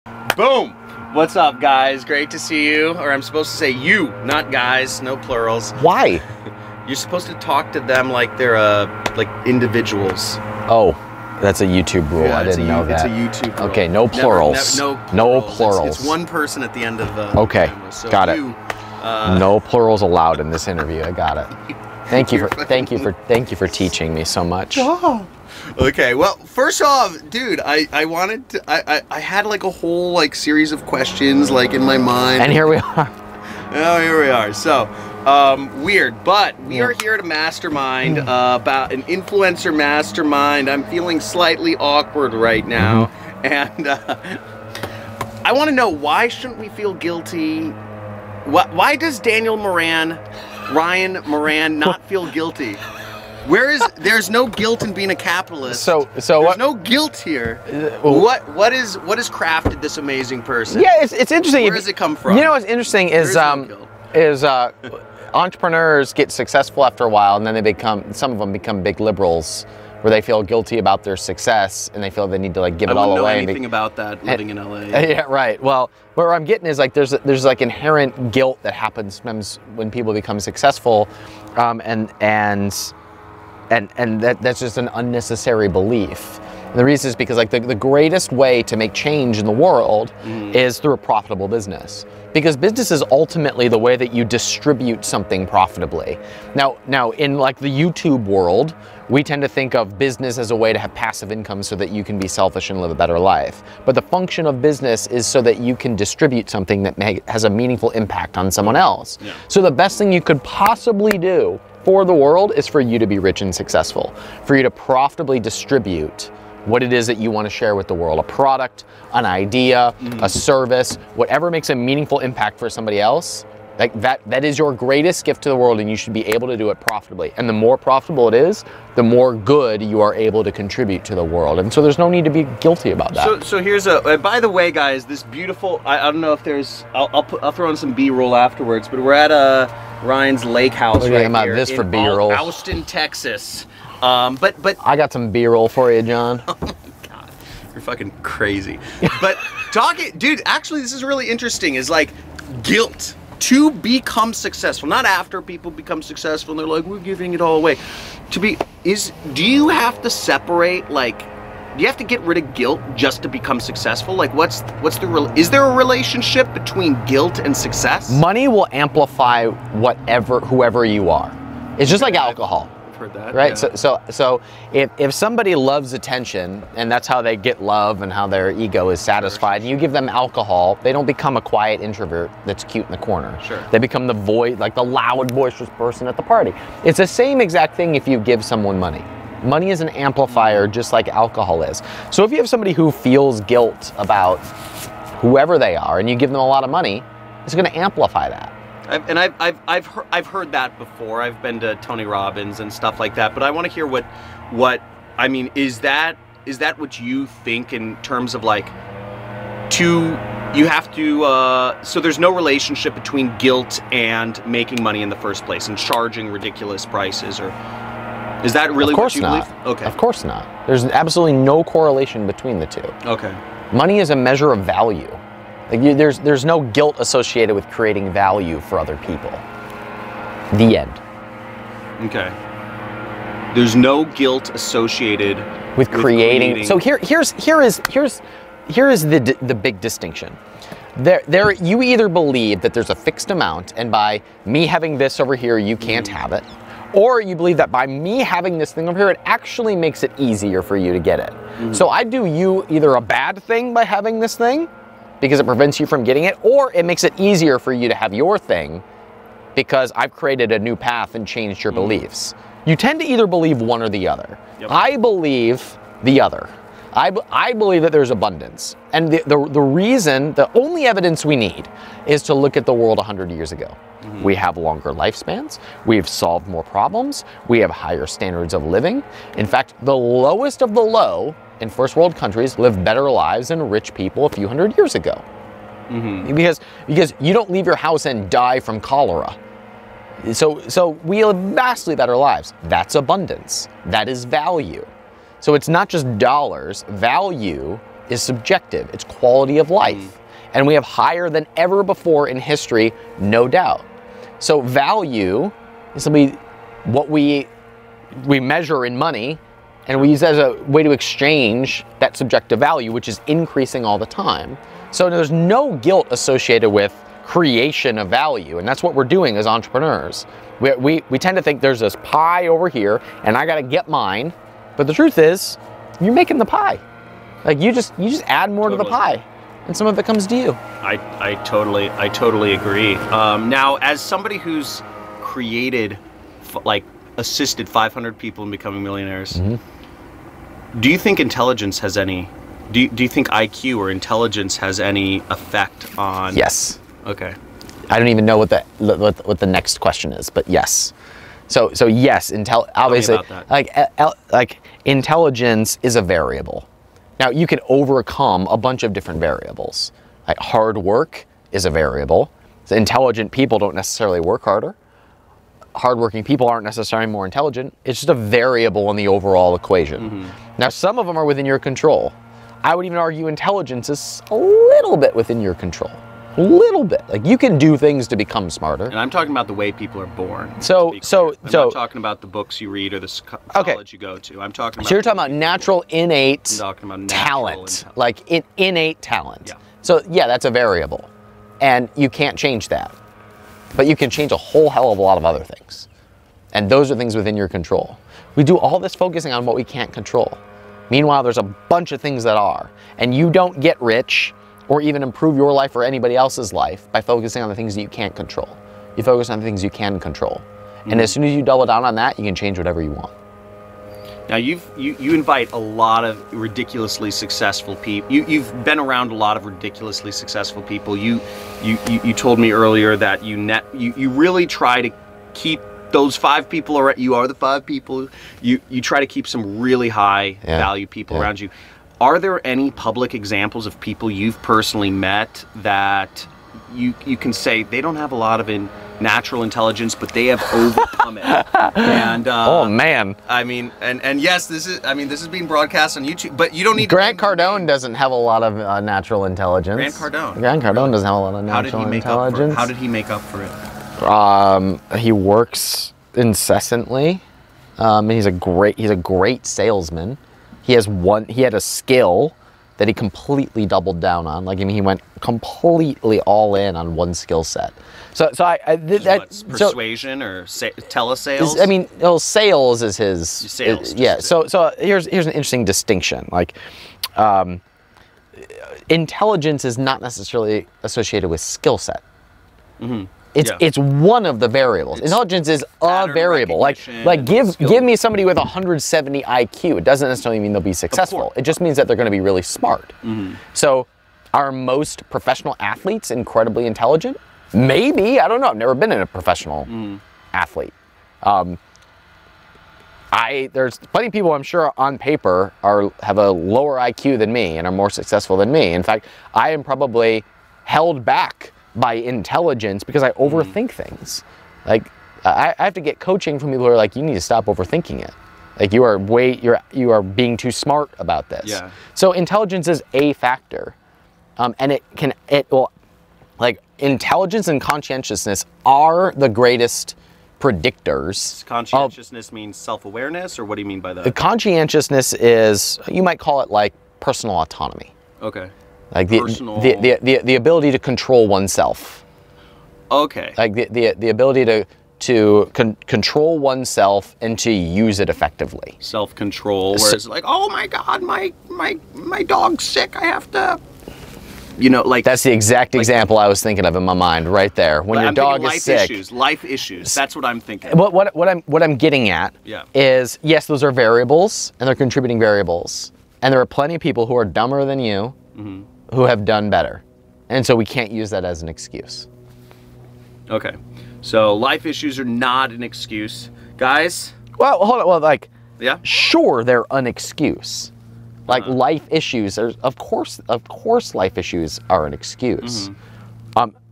Boom! What's up, guys? Great to see you. Or I'm supposed to say you, not guys, no plurals. Why? You're supposed to talk to them like they're like individuals. Oh, that's a YouTube rule. Yeah, I didn't know that. It's a YouTube rule. Okay, no plurals. No plurals. It's one person at the end of the camera, so got it. No plurals allowed in this interview. I got it. Thank you for teaching me so much. Oh. Okay, well, first off, dude, I wanted to, I had like a whole like series of questions like in my mind. And here we are. Oh, here we are. So, weird, but we are here to mastermind about an influencer mastermind. I'm feeling slightly awkward right now, and I want to know, why shouldn't we feel guilty? Why does Ryan Moran not feel guilty? There's no guilt in being a capitalist. So there's no guilt here. What has crafted this amazing person? Yeah, it's interesting. Where does it come from? You know what's interesting is entrepreneurs get successful after a while, and then some of them become big liberals, where they feel guilty about their success and they feel they need to like give it all away. I don't know anything about that living in LA. Yeah, right. Well, where I'm getting is like there's like inherent guilt that happens sometimes when people become successful, and that's just an unnecessary belief. And the reason is because like the greatest way to make change in the world is through a profitable business. Because business is ultimately the way that you distribute something profitably. Now in like the YouTube world, we tend to think of business as a way to have passive income so that you can be selfish and live a better life. But the function of business is so that you can distribute something that has a meaningful impact on someone else. Yeah. So the best thing you could possibly do for the world is for you to be rich and successful, for you to profitably distribute what it is that you want to share with the world, a product, an idea, a service, whatever makes a meaningful impact for somebody else. Like that is your greatest gift to the world, and you should be able to do it profitably. And the more profitable it is, the more good you are able to contribute to the world. And so there's no need to be guilty about that. So here's by the way, guys, this beautiful, I don't know if there's, I'll throw in some B-roll afterwards, but we're at Ryan's lake house right here this for B-roll. Austin, Texas. But I got some B-roll for you, John. Oh my God, you're fucking crazy. But dude, actually this is really interesting, is like guilt to become successful, not after people become successful and they're like, we're giving it all away. Do you have to separate, like, do you have to get rid of guilt just to become successful? Like, is there a relationship between guilt and success? Money will amplify whoever you are. It's just like alcohol. Heard that, right? Yeah. So if somebody loves attention, and that's how they get love and how their ego is satisfied, and you give them alcohol, they don't become a quiet introvert that's cute in the corner. Sure. They become the like the loud, boisterous person at the party. It's the same exact thing if you give someone money. Money is an amplifier, just like alcohol is. So if you have somebody who feels guilt about whoever they are, and you give them a lot of money, it's going to amplify that. I've heard that before. I've been to Tony Robbins and stuff like that. But I want to hear what I mean. Is that what you think in terms of like you have to? So there's no relationship between guilt and making money in the first place and charging ridiculous prices, or is that really what you believe? Okay. Of course not. There's absolutely no correlation between the two. Okay. Money is a measure of value. Like there's no guilt associated with creating value for other people. The end. Okay. There's no guilt associated with creating. So here is the big distinction. You either believe that there's a fixed amount, and by me having this over here, you can't have it, or you believe that by me having this thing over here, it actually makes it easier for you to get it. So I do you either a bad thing by having this thing, because it prevents you from getting it, or it makes it easier for you to have your thing because I've created a new path and changed your beliefs. You tend to either believe one or the other. Yep. I believe the other. I believe that there's abundance. And the only evidence we need is to look at the world 100 years ago. We have longer lifespans, we've solved more problems, we have higher standards of living. In fact, the lowest of the low in first world countries live better lives than rich people a few hundred years ago. Because you don't leave your house and die from cholera. So we live vastly better lives. That's abundance. That is value. So it's not just dollars. Value is subjective. It's quality of life. And we have higher than ever before in history, no doubt. So value is simply what we measure in money, and we use that as a way to exchange that subjective value, which is increasing all the time. So there's no guilt associated with creation of value, and that's what we're doing as entrepreneurs. We tend to think there's this pie over here, and I gotta get mine, but the truth is, you're making the pie. Like you just add more to the pie, and some of it comes to you. I totally agree. Now, as somebody who's created, assisted 500 people in becoming millionaires, do you think intelligence has any? Do you think IQ or intelligence has any effect on? Yes. Okay. I don't even know what the next question is, but yes. So yes, obviously, like intelligence is a variable. Now you can overcome a bunch of different variables. Like hard work is a variable. So intelligent people don't necessarily work harder. Hardworking people aren't necessarily more intelligent. It's just a variable in the overall equation. Now some of them are within your control. I would even argue intelligence is a little bit within your control. A little bit. Like you can do things to become smarter. And I'm talking about the way people are born. I'm not talking about the books you read or the college you go to. I'm talking about. So you're talking about natural, innate talent, like innate talent. Yeah. So yeah, that's a variable, and you can't change that, but you can change a whole hell of a lot of other things, and those are things within your control. We do all this focusing on what we can't control. Meanwhile, there's a bunch of things that are, and you don't get rich or even improve your life or anybody else's life by focusing on the things that you can't control. You focus on the things you can control. And as soon as you double down on that, you can change whatever you want. Now you invite a lot of ridiculously successful people. You've been around a lot of ridiculously successful people. You told me earlier that you really try to keep those 5 people, or you are the 5 people. You try to keep some really high value people around you. Are there any public examples of people you've personally met that you can say they don't have a lot of natural intelligence, but they have overcome it? And oh man, I mean, and yes, this is being broadcast on YouTube, but you don't need. Grant Cardone doesn't have a lot of natural intelligence. Grant Cardone doesn't have a lot of natural intelligence. How did he make up for it? He works incessantly. He's a great salesman. He had a skill that he completely doubled down on. Like, I mean, he went completely all in on one skill set. So persuasion or telesales? I mean, sales is his. Sales. So here's an interesting distinction. Like, intelligence is not necessarily associated with skill set. It's one of the variables. Intelligence is a variable. Like give me somebody with 170 IQ. It doesn't necessarily mean they'll be successful. It just means that they're going to be really smart. So are most professional athletes incredibly intelligent? Maybe. I don't know. I've never been in a professional athlete. There's plenty of people I'm sure on paper have a lower IQ than me and are more successful than me. In fact, I am probably held back by intelligence because I overthink things. Like I have to get coaching from people who are like, you need to stop overthinking it. Like you are being too smart about this. Yeah. So intelligence is a factor, and intelligence and conscientiousness are the greatest predictors. Conscientiousness means self-awareness, or what do you mean by that? The conscientiousness is, you might call it like personal autonomy. Okay. Like the ability to control oneself. Okay. Like the ability to control oneself and to use it effectively. Self-control, where it's like, oh my God, my dog's sick. I have to, like. That's the exact example I was thinking of in my mind right there. When your dog is sick. Life issues. That's what I'm thinking. What I'm getting at is, yes, those are variables and they're contributing variables. And there are plenty of people who are dumber than you who have done better. And so we can't use that as an excuse. Okay. So life issues are not an excuse. Guys? Well, hold on. Well, sure, they're an excuse. Like life issues, of course life issues are an excuse.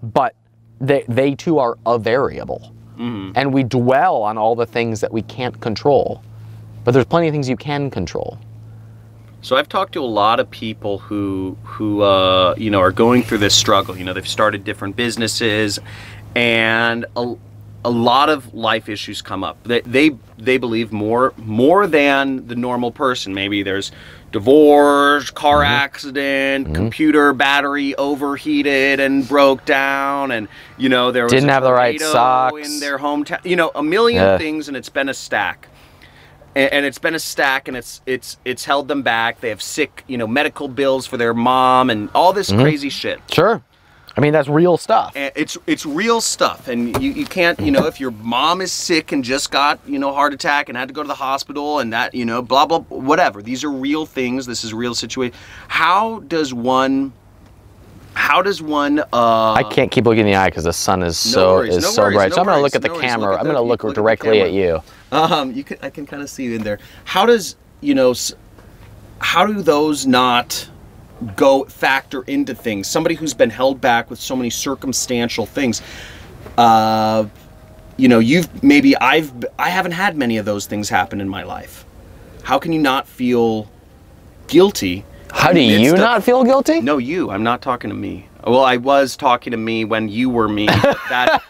But they too are a variable. And we dwell on all the things that we can't control. But there's plenty of things you can control. So I've talked to a lot of people who you know, are going through this struggle. You know, they've started different businesses, and a lot of life issues come up. They believe more than the normal person. Maybe there's divorce, car accident, computer battery overheated and broke down, and you know, there was didn't have the right tornado socks in their hometown. You know, a million things, and it's been a stack. And it's been a stack, and it's held them back. They have sick, you know, medical bills for their mom and all this crazy shit. Sure. I mean, that's real stuff. And it's real stuff, and you can't, you know, if your mom is sick and just got, you know, heart attack and had to go to the hospital and that, you know, blah blah, whatever. These are real things. This is a real situation. How does one I can't keep looking in the eye because the sun is so bright. So I'm gonna look at the camera. I'm gonna look directly at you. I can kind of see you in there. How does, you know, how do those not factor into things? Somebody who's been held back with so many circumstantial things. You know, I haven't had many of those things happen in my life. How can you not feel guilty? How do you not feel guilty? No, you. I'm not talking to me. Well, I was talking to me when you were me.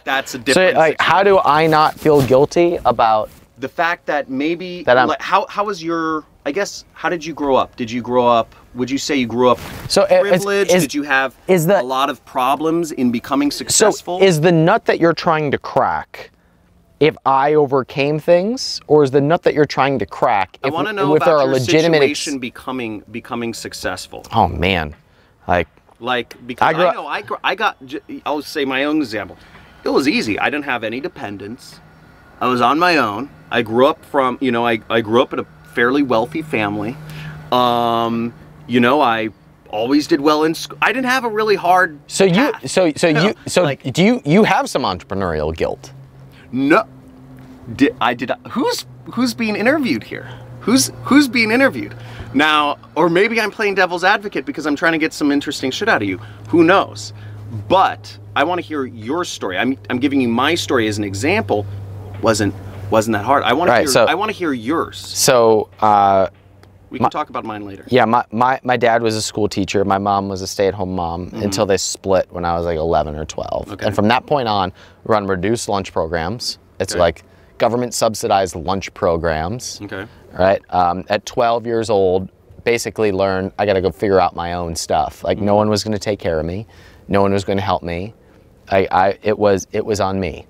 That's a different. So, like, how do I not feel guilty about the fact that maybe that like, how was your? I guess, how did you grow up? Did you grow up? Would you say you grew up privileged? Did you have a lot of problems in becoming successful? So, is the nut that you're trying to crack, if I overcame things, or is the nut that you're trying to crack if, I want to know about your situation becoming successful. Oh man, because I'll say my own example. It was easy. I didn't have any dependents. I was on my own. I grew up from, you know, I grew up in a fairly wealthy family. You know, I always did well in school. I didn't have a really hard path. Do you have some entrepreneurial guilt? No. Who's being interviewed here? Who's being interviewed? Now, or maybe I'm playing devil's advocate because I'm trying to get some interesting shit out of you. Who knows? But I want to hear your story. I'm giving you my story as an example. Wasn't that hard? I want to hear yours. So we can talk about mine later. Yeah, my dad was a school teacher. My mom was a stay-at-home mom until they split when I was like 11 or 12. Okay. And from that point on, we run reduced lunch programs. It's like government subsidized lunch programs. Okay. Right. At 12 years old, basically learned I got to go figure out my own stuff. Like no one was going to take care of me. No one was going to help me. It was on me.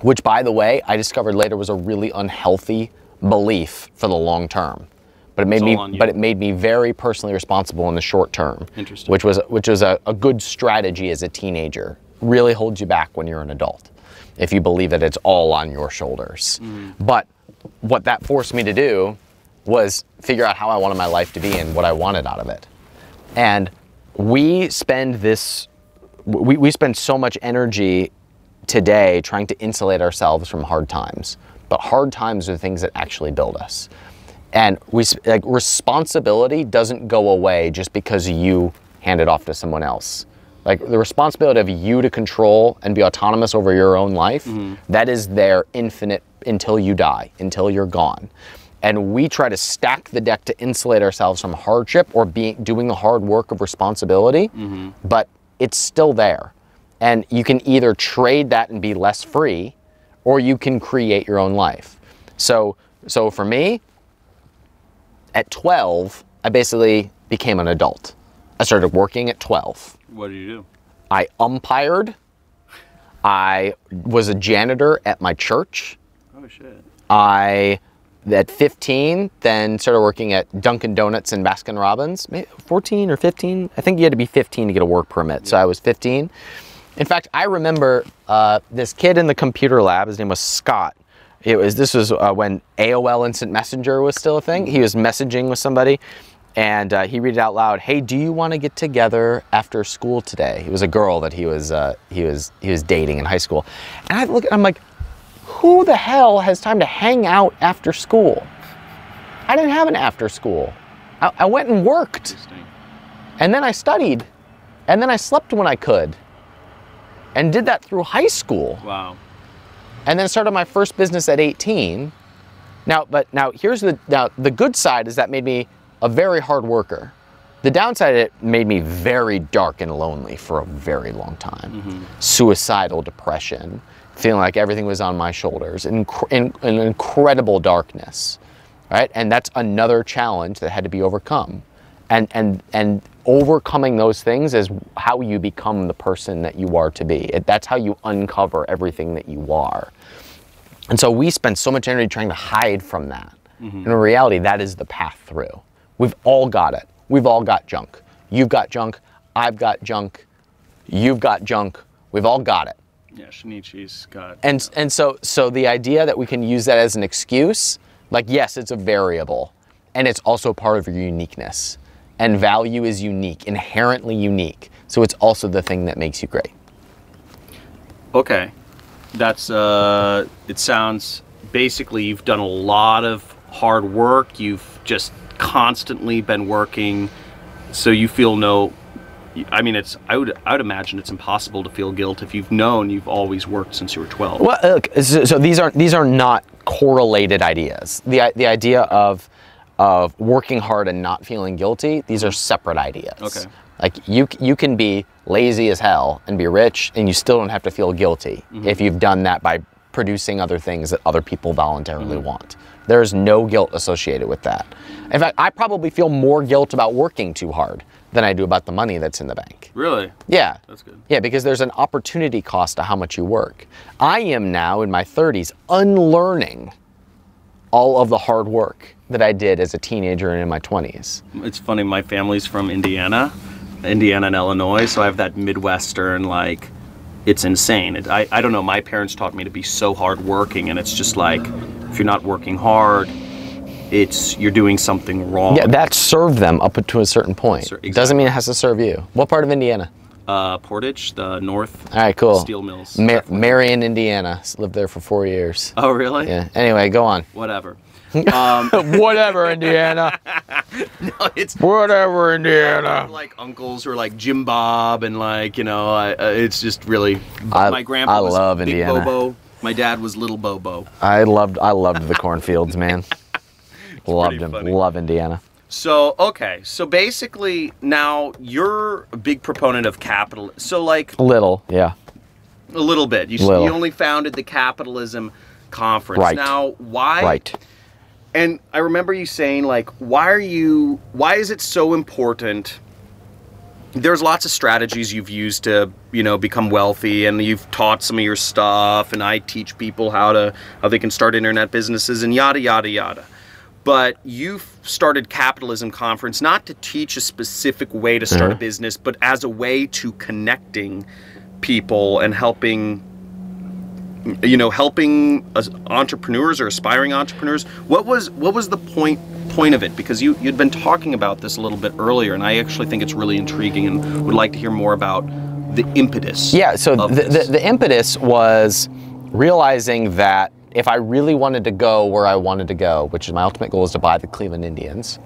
Which, by the way, I discovered later was a really unhealthy belief for the long term. But it made me very personally responsible in the short term. Interesting. Which was a good strategy as a teenager. Really holds you back when you're an adult, if you believe that it's all on your shoulders. But what that forced me to do was figure out how I wanted my life to be and what I wanted out of it. And we spend so much energy today trying to insulate ourselves from hard times. But hard times are the things that actually build us. And responsibility doesn't go away just because you hand it off to someone else. Like the responsibility of you to control and be autonomous over your own life, that is there infinite until you die, until you're gone. And we try to stack the deck to insulate ourselves from hardship or doing the hard work of responsibility, but it's still there. And you can either trade that and be less free, or you can create your own life. So for me, at 12, I basically became an adult. I started working at 12. What did you do? I umpired. I was a janitor at my church. Oh, shit. At 15, then started working at Dunkin' Donuts and Baskin Robbins. Maybe 14 or 15. I think you had to be 15 to get a work permit, yeah. So I was 15. In fact, I remember this kid in the computer lab, his name was Scott. This was when AOL Instant Messenger was still a thing. He was messaging with somebody, and he read it out loud. Hey, do you want to get together after school today? It was a girl that he was dating in high school, and I look, I'm like, who the hell has time to hang out after school? I didn't have an after school. I went and worked, and then I studied, and then I slept when I could, and did that through high school. Wow. And then started my first business at 18. Now, here's the good side is that made me a very hard worker. The downside, it made me very dark and lonely for a very long time. Suicidal depression, feeling like everything was on my shoulders, in an incredible darkness, right? And that's another challenge that had to be overcome. And overcoming those things is how you become the person that you are to be. That's how you uncover everything that you are. And so we spend so much energy trying to hide from that. In reality, that is the path through. We've all got it. We've all got junk. You've got junk. I've got junk. You've got junk. We've all got it. Yeah, Shinichi's got. And so the idea that we can use that as an excuse, like, yes, it's a variable, and it's also part of your uniqueness. And value is unique, inherently unique. So it's also the thing that makes you great. Okay. That's, it sounds, basically you've done a lot of hard work. You've just constantly been working. So you feel no, I mean, I would imagine it's impossible to feel guilt if you've known you've always worked since you were 12. Well, look, so these are not correlated ideas. The idea of working hard and not feeling guilty, these are separate ideas. Okay. Like you can be lazy as hell and be rich, and you still don't have to feel guilty if you've done that by producing other things that other people voluntarily want. There is no guilt associated with that. In fact, I probably feel more guilt about working too hard than I do about the money that's in the bank. Really? Yeah. That's good. Yeah, because there's an opportunity cost to how much you work. I am now in my 30s unlearning all of the hard work that I did as a teenager and in my 20s. It's funny, my family's from Indiana and Illinois, so I have that Midwestern, like, it's insane. I don't know, my parents taught me to be so hardworking, and it's just like, if you're not working hard, you're doing something wrong. Yeah, that served them up to a certain point. Exactly. Doesn't mean it has to serve you. What part of Indiana? Portage, the north. All right, cool. Steel mills. Marion, Indiana. Lived there for 4 years. Oh, really? Yeah. Anyway, go on. Whatever. Whatever, Indiana. No, it's whatever, Indiana. Like uncles who are like Jim Bob, and like, you know, it's just really. My grandpa was love Big Indiana. Bobo. My dad was Little Bobo. I loved the cornfields, man. Loved them. Funny. Love Indiana. So, okay. So basically now you're a big proponent of capital. So like. Yeah. A little bit. You only founded the capitalism conference. Right. Now, why? Right. And I remember you saying, like, why is it so important? There's lots of strategies you've used to, you know, become wealthy, and you've taught some of your stuff, and I teach people how they can start internet businesses and yada, yada, yada. But you've started Capitalism Conference not to teach a specific way to start a business, but as a way to connecting people and helping entrepreneurs or aspiring entrepreneurs. What was the point of it? Because you'd been talking about this a little bit earlier, and I actually think it's really intriguing and would like to hear more about the impetus. Yeah, so the impetus was realizing that if I really wanted to go where I wanted to go, which is my ultimate goal is to buy the Cleveland Indians.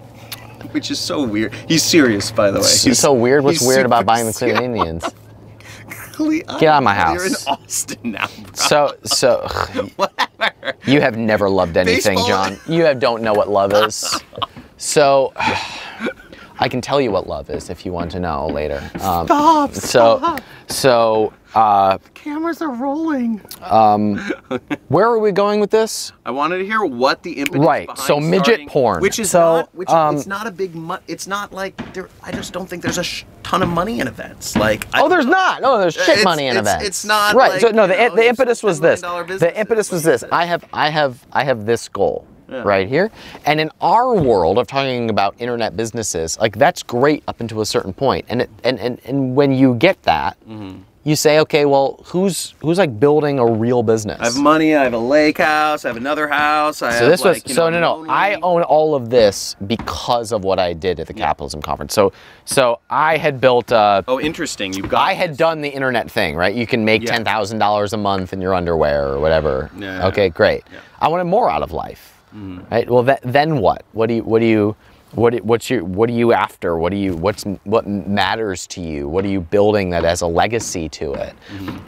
Which is so weird. He's serious, by the way. He's so weird. What's weird about buying the Cleveland Indians? Get out of my house. You're in Austin now, bro. So Whatever. You have never loved anything, Baseball. John. You don't know what love is. So I can tell you what love is if you want to know later. Stop. Cameras are rolling. Where are we going with this? I wanted to hear what the impetus behind So midget starting, porn. which is it's not a big it's not like I just don't think there's a ton of money in events. Like there's not. No, there's shit money in events. It's not right. Like, so no, the impetus was this. The impetus was this. I have this goal. Yeah. Right here. And in our world of talking about internet businesses, like that's great up until a certain point. And when you get that, you say, okay, well, who's like building a real business? I have money, I have a lake house, I have another house, I own all of this because of what I did at the Capitalism Conference. So I had built oh, interesting. I had done the internet thing, right? You can make $10,000 a month in your underwear or whatever. Yeah. Okay, great. Yeah. I wanted more out of life. Right? Well, then what? What are you after? What matters to you? What are you building that has a legacy to it?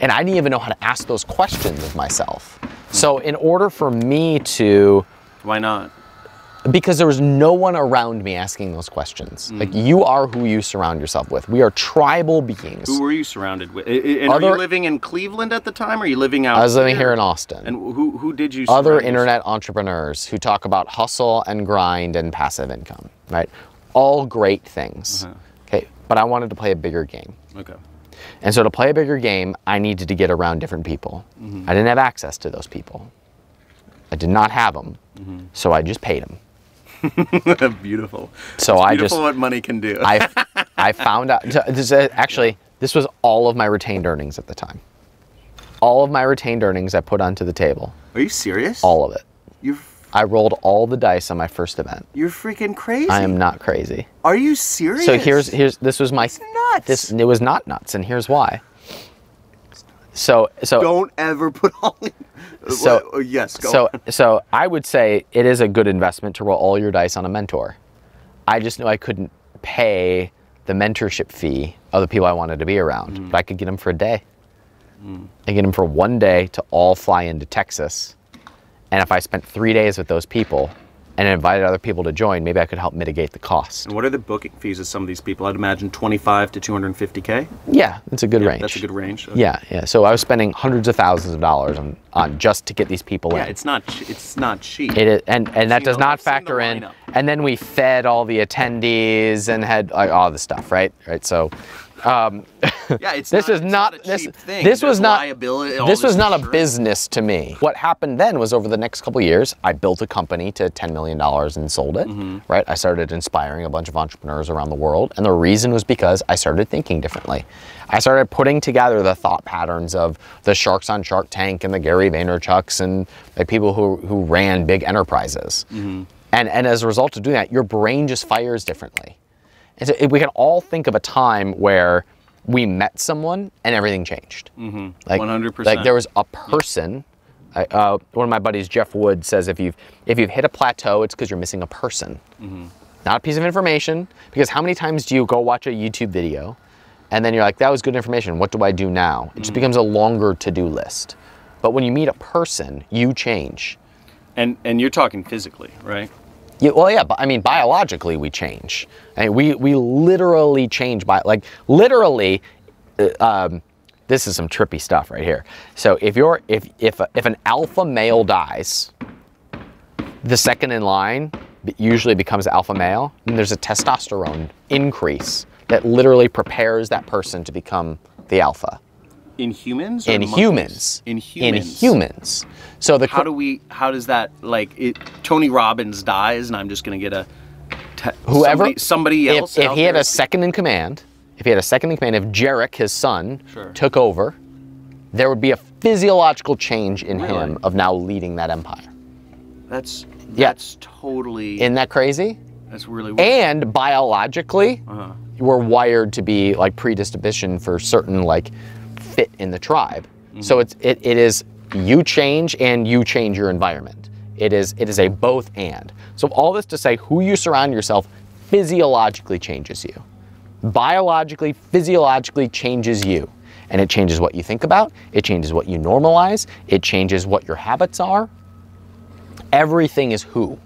And I didn't even know how to ask those questions of myself. So in order for me to, why not? Because there was no one around me asking those questions. Like, you are who you surround yourself with. We are tribal beings. Who were you surrounded with? And are you living in Cleveland at the time, or are you living out? I was living here in Austin. And who did you? Other internet entrepreneurs who talk about hustle and grind and passive income, right? All great things. Okay, but I wanted to play a bigger game. Okay. And so to play a bigger game, I needed to get around different people. I didn't have access to those people. I did not have them, so I just paid them. Beautiful. So it's I beautiful just what money can do. I found out. Actually, this was all of my retained earnings at the time. All of my retained earnings I put onto the table. Are you serious? All of it. You're. I rolled all the dice on my first event. You're freaking crazy. I am not crazy. Are you serious? So this was my. It's nuts. It was not nuts, and here's why. So don't ever put all in. So yes, go on. So I would say it is a good investment to roll all your dice on a mentor. I just knew I couldn't pay the mentorship fee of the people I wanted to be around, but I could get them for a day. I get them for one day to all fly into Texas, and if I spent 3 days with those people and invited other people to join, maybe I could help mitigate the cost. And what are the booking fees of some of these people? I'd imagine 25 to 250K. Yeah, it's a good range. That's a good range. Okay. Yeah. So I was spending hundreds of thousands of dollars on just to get these people in. Yeah, it's not cheap. It is, and that does not factor in. And then we fed all the attendees and had like all the stuff, right? Right. So. Yeah, this was not a business to me. What happened then was over the next couple of years, I built a company to $10 million and sold it, right? I started inspiring a bunch of entrepreneurs around the world. And the reason was because I started thinking differently. I started putting together the thought patterns of the sharks on Shark Tank and the Gary Vaynerchuks and the people who ran big enterprises. And as a result of doing that, your brain just fires differently. And so we can all think of a time where we met someone and everything changed. Like 100%. Like there was a person. One of my buddies, Jeff Wood, says if you've hit a plateau, it's because you're missing a person, not a piece of information. Because how many times do you go watch a YouTube video, and then you're like, that was good information. What do I do now? It just becomes a longer to-do list. But when you meet a person, you change. And you're talking physically, right? Yeah, well, yeah, but I mean, biologically we change. I mean, we literally change literally. This is some trippy stuff right here. So if an alpha male dies, the second in line usually becomes alpha male, and there's a testosterone increase that literally prepares that person to become the alpha. In humans? Or in humans. In humans. In humans. So how does that, like, Tony Robbins dies and I'm just going to get somebody else if he had a second in command, if Jarek, his son, took over, there would be a physiological change in him of now leading that empire. That's totally... Isn't that crazy? That's really weird. And biologically, we're wired to be like predispositioned for certain like fit in the tribe. So it is you change and you change your environment. It is a both and. So all this to say, who you surround yourself physiologically changes you. Biologically, physiologically changes you. And it changes what you think about, it changes what you normalize, it changes what your habits are. Everything is who.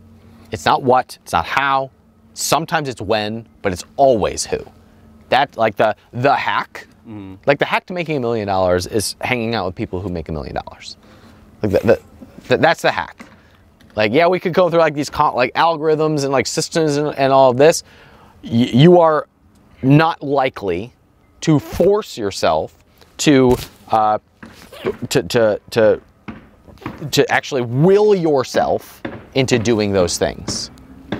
It's not what, it's not how, sometimes it's when, but it's always who. That, like the hack, like the hack to making $1 million is hanging out with people who make $1 million. Like that's the hack. Like, yeah, we could go through like these algorithms and like systems and all of this. You are not likely to force yourself to actually will yourself into doing those things.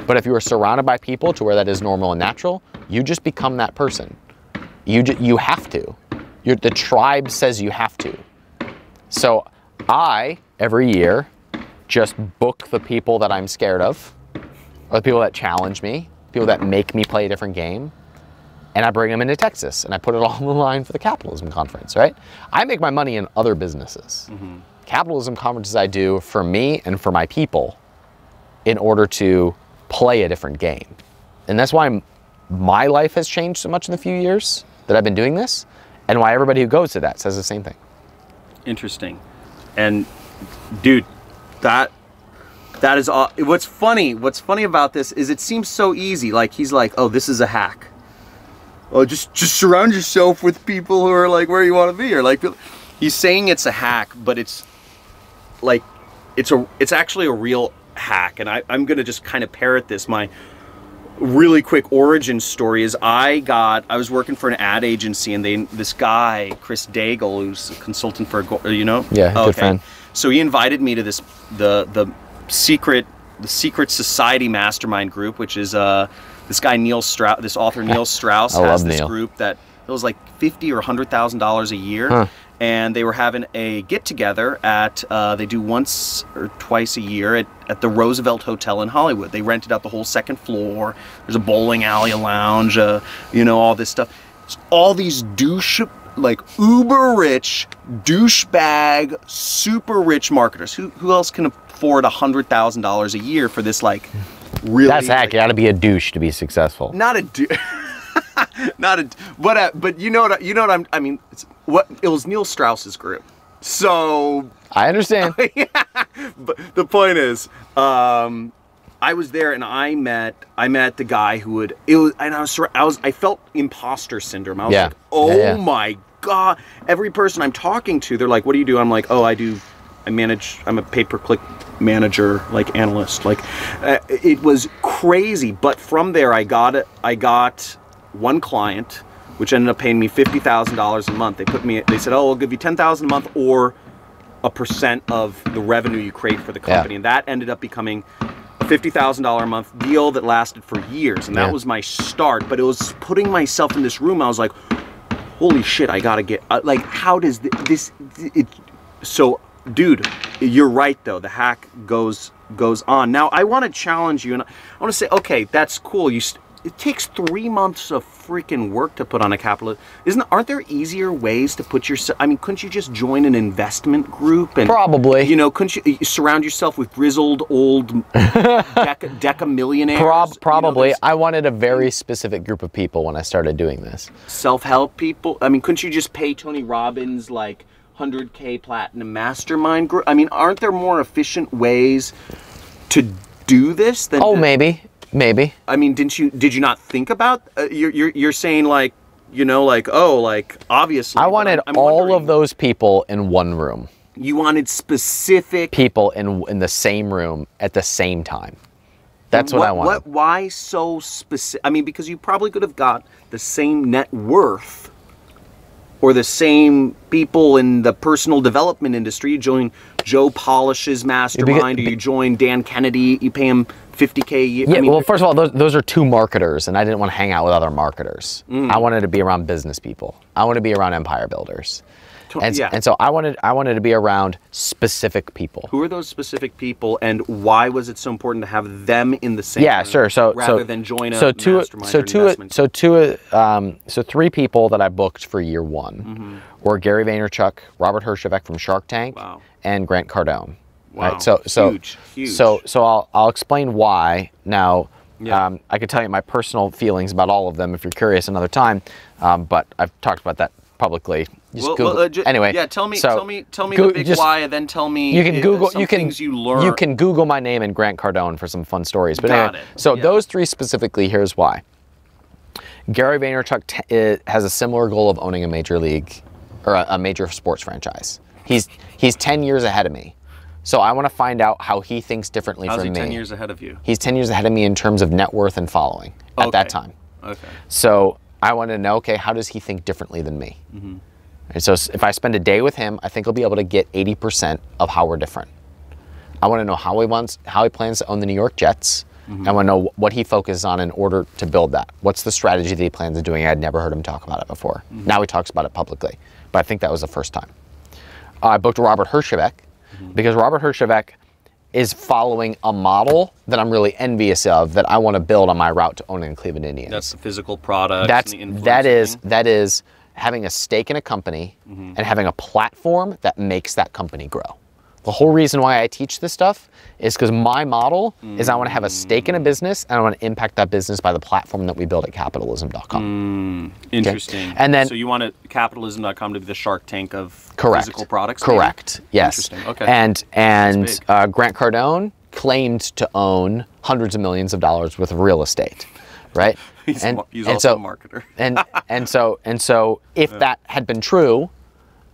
But if you are surrounded by people to where that is normal and natural, you just become that person. You have to. The tribe says you have to. So I, every year, just book the people that I'm scared of, or the people that challenge me, people that make me play a different game, and I bring them into Texas, and I put it all on the line for the capitalism conference, right? I make my money in other businesses. Capitalism conferences I do for me and for my people in order to play a different game. And that's why my life has changed so much in the few years that I've been doing this, and why everybody who goes to that says the same thing. Interesting. And dude, that That is all. What's funny about this is it seems so easy. Like he's like, oh, this is a hack. Oh, just surround yourself with people who are like where you want to be, or like he's saying it's a hack, but it's like it's actually a real hack. And I'm gonna just kind of parrot this. My really quick origin story is I was working for an ad agency, and this guy Chris Daigle, who's a consultant for good friend. So he invited me to the secret society mastermind group, which is this guy Neil Strauss, this author Neil Strauss has this group that it was like $50,000 or $100,000 a year, and they were having a get together at they do once or twice a year at the Roosevelt Hotel in Hollywood. They rented out the whole second floor. There's a bowling alley, a lounge, all this stuff. It's all these like uber rich, douchebag, super rich marketers. Who else can afford $100,000 a year for this like really? That's hack. You got to be a douche to be successful. Not a douche. But you know what I mean. It was Neil Strauss's group, so I understand. Yeah, but the point is, I was there and I met the guy who I felt imposter syndrome. I was like, oh my God. Every person I'm talking to, they're like, what do you do? I'm like, oh, I'm a pay-per-click manager, like analyst. Like, it was crazy. But from there, I got one client, which ended up paying me $50,000 a month. They said, oh, we'll give you $10,000 a month or a % of the revenue you create for the company. And that ended up becoming a $50,000 a month deal that lasted for years. And that was my start. But it was putting myself in this room. I was like, holy shit, I gotta get, like, how does so, dude, you're right though, the hack goes on. Now, I wanna challenge you, and I wanna say, okay, that's cool, it takes 3 months of freaking work to put on a capital. Aren't there easier ways to put yourself? I mean, couldn't you just join an investment group and probably? Couldn't you surround yourself with grizzled old deca millionaires? Probably. I wanted a very specific group of people when I started doing this. Self-help people. I mean, couldn't you just pay Tony Robbins like 100K platinum mastermind group? I mean, aren't there more efficient ways to do this than? Oh, maybe. I mean, did you not think about? You're saying like, obviously. I wanted all of those people in one room. You wanted specific people in the same room at the same time. That's what I wanted. Why so specific? I mean, because you probably could have got the same net worth or the same people in the personal development industry. You join Joe Polish's mastermind, or you join Dan Kennedy, you pay him $50K a year. Yeah, well, first of all, those are two marketers, and I didn't want to hang out with other marketers. I wanted to be around business people. I wanted to be around empire builders. And so I wanted to be around specific people. Who are those specific people, and why was it so important to have them in the same room, sure. rather than join a mastermind So 3 people that I booked for year 1 were Gary Vaynerchuk, Robert Herjavec from Shark Tank, and Grant Cardone. Wow. Right? So huge. So I'll explain why now. I could tell you my personal feelings about all of them if you're curious another time, but I've talked about that publicly. Anyway, tell me the big why, and then tell me you can Google things you learn. You can Google my name and Grant Cardone for some fun stories. But anyway, those 3 specifically, here's why. Gary Vaynerchuk has a similar goal of owning a major league or a major sports franchise. He's 10 years ahead of me. So I want to find out how he thinks differently from me. How's he 10 years ahead of you? He's 10 years ahead of me in terms of net worth and following at that time. Okay. So I want to know, okay, how does he think differently than me? And so if I spend a day with him, I think I'll be able to get 80% of how we're different. I want to know how he plans to own the New York Jets. I want to know what he focuses on in order to build that. What's the strategy that he plans on doing? I had never heard him talk about it before. Now he talks about it publicly, but I think that was the first time. I booked Robert Herjavec because Robert Herjavec is following a model that I'm really envious of, that I want to build on my route to owning the Cleveland Indians. That's the physical product. That is having a stake in a company and having a platform that makes that company grow. The whole reason why I teach this stuff is because my model is I want to have a stake in a business, and I want to impact that business by the platform that we build at capitalism.com. Interesting. Okay? And then, so you want capitalism.com to be the Shark Tank of physical products? Correct. Maybe? Yes. Interesting. Okay. And Grant Cardone claimed to own hundreds of millions of dollars worth of real estate, right? He's also a marketer. and so if that had been true,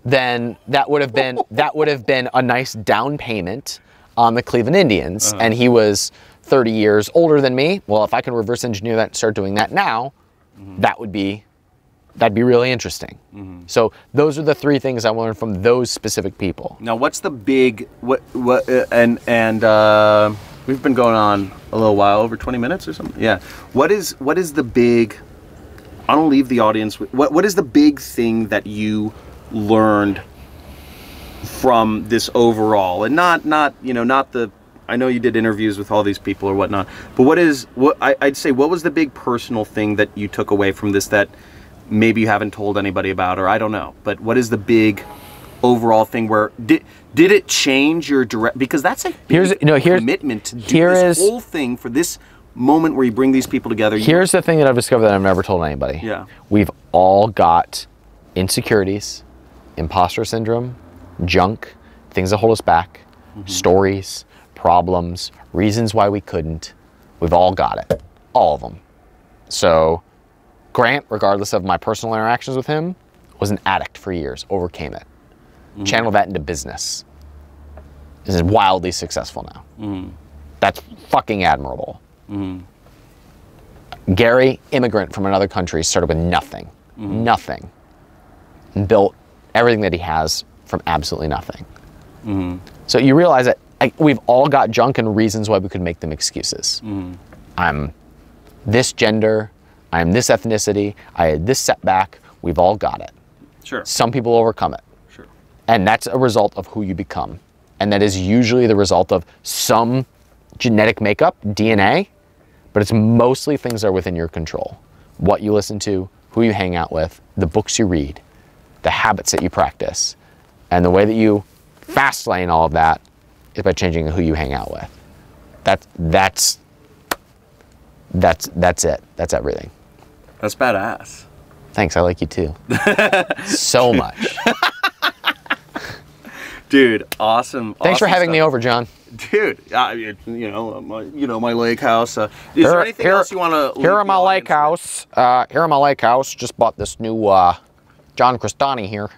then that would have been a nice down payment on the Cleveland Indians. And he was 30 years older than me. Well, if I can reverse engineer that and start doing that now, that'd be really interesting. So those are the three things I learned from those specific people. Now, what's the big we've been going on a little while, over 20 minutes or something. Yeah. What is the big? I don't leave the audience with what is the big thing that you learned from this overall, and not the. I know you did interviews with all these people or whatnot, but I'd say what was the big personal thing that you took away from this that maybe you haven't told anybody about, or I don't know, but what is the big overall thing where did it change your direct, because that's a big commitment to do this whole thing for this moment where you bring these people together. Here's the thing that I've discovered that I've never told anybody. Yeah. We've all got insecurities, imposter syndrome, junk, things that hold us back, stories, problems, reasons why we couldn't. We've all got it. All of them. So Grant, regardless of my personal interactions with him, was an addict for years, overcame it. Channeled that into business. Is wildly successful now. That's fucking admirable. Gary, immigrant from another country, started with nothing. Nothing. And built everything that he has from absolutely nothing. So you realize that we've all got junk and reasons why we could make them excuses. I'm this gender, I'm this ethnicity, I had this setback, we've all got it. Sure. Some people overcome it. Sure. And that's a result of who you become. And that is usually the result of some genetic makeup, DNA, but it's mostly things that are within your control. What you listen to, who you hang out with, the books you read, the habits that you practice. And the way that you fast lane all of that is by changing who you hang out with. That's it. That's everything. That's badass. Thanks, I like you too. So much. Dude, awesome. Thanks for having me over, John. Dude, my lake house. Is there anything else you want to? Here at my lake house. Here at my lake house. Just bought this new John Crestani here.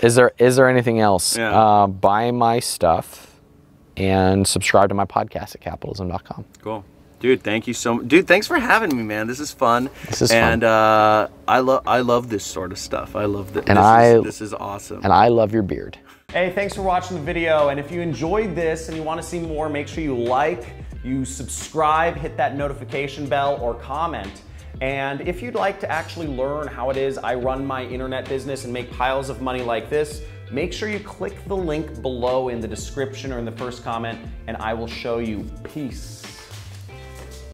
Is there anything else? Yeah. Buy my stuff and subscribe to my podcast at capitalism.com. Cool. Dude, thank you so much. Dude, thanks for having me, man. This is fun. This is fun. And I love this sort of stuff. I love that. This is awesome. And I love your beard. Hey, thanks for watching the video. And if you enjoyed this and you want to see more, make sure you like, you subscribe, hit that notification bell, or comment. And if you'd like to actually learn how it is I run my internet business and make piles of money like this, make sure you click the link below in the description or in the first comment, and I will show you. Peace.